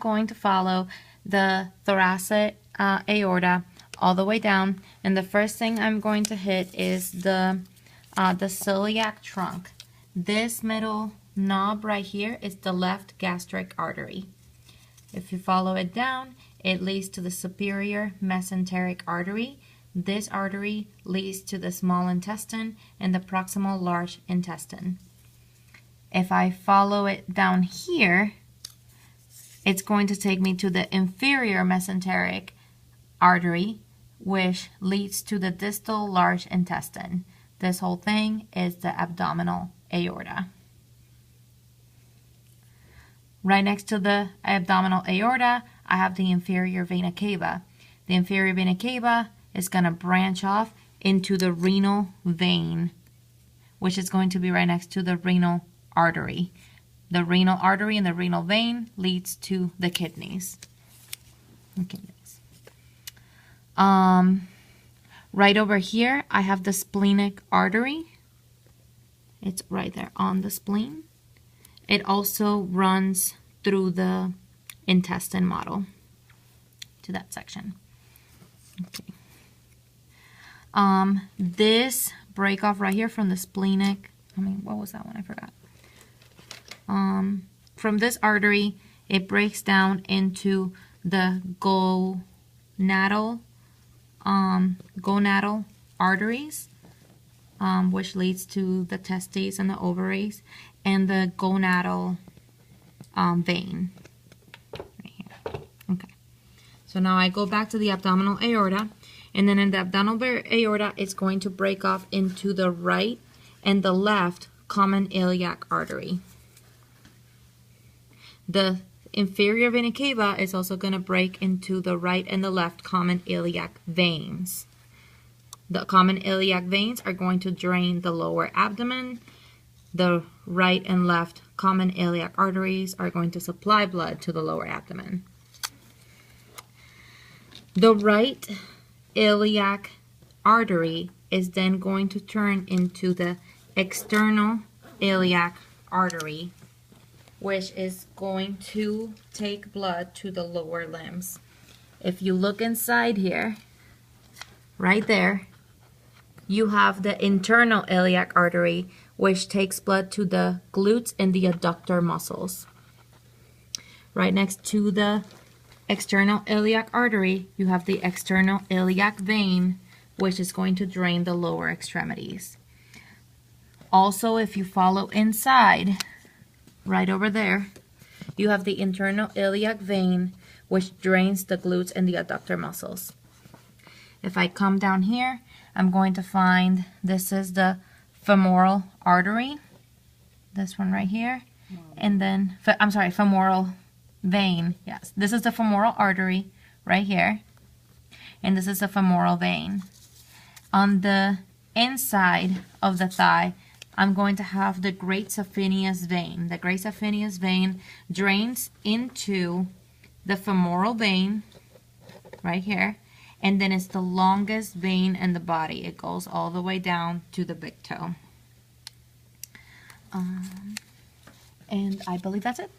going to follow the thoracic aorta all the way down, and the first thing I'm going to hit is the celiac trunk. This middle knob right here is the left gastric artery. If you follow it down, it leads to the superior mesenteric artery. This artery leads to the small intestine and the proximal large intestine. If I follow it down here, it's going to take me to the inferior mesenteric artery, which leads to the distal large intestine. This whole thing is the abdominal aorta. Right next to the abdominal aorta, I have the inferior vena cava. The inferior vena cava is going to branch off into the renal vein, which is going to be right next to the renal artery. The renal artery and the renal vein leads to the kidneys. Right over here, I have the splenic artery. It's right there on the spleen. It also runs through the intestine model to that section. Okay. This break off right here from the splenic, what was that one? I forgot. From this artery, it breaks down into the gonadal arteries, which leads to the testes and the ovaries, and the gonadal vein right here. Okay, so now I go back to the abdominal aorta, and then in the abdominal aorta, it's going to break off into the right and the left common iliac artery. The inferior vena cava is also going to break into the right and the left common iliac veins. The common iliac veins are going to drain the lower abdomen. The right and left common iliac arteries are going to supply blood to the lower abdomen. The right iliac artery is then going to turn into the external iliac artery, which is going to take blood to the lower limbs. If you look inside here, right there, you have the internal iliac artery, which takes blood to the glutes and the adductor muscles. Right next to the external iliac artery, you have the external iliac vein, which is going to drain the lower extremities. Also, if you follow inside, right over there, you have the internal iliac vein, which drains the glutes and the adductor muscles. If I come down here, I'm going to find this is the femoral artery, this one right here, and then, femoral vein. Yes, this is the femoral artery right here, and this is the femoral vein. On the inside of the thigh, I'm going to have the great saphenous vein. The great saphenous vein drains into the femoral vein right here, and then it's the longest vein in the body. It goes all the way down to the big toe. And I believe that's it.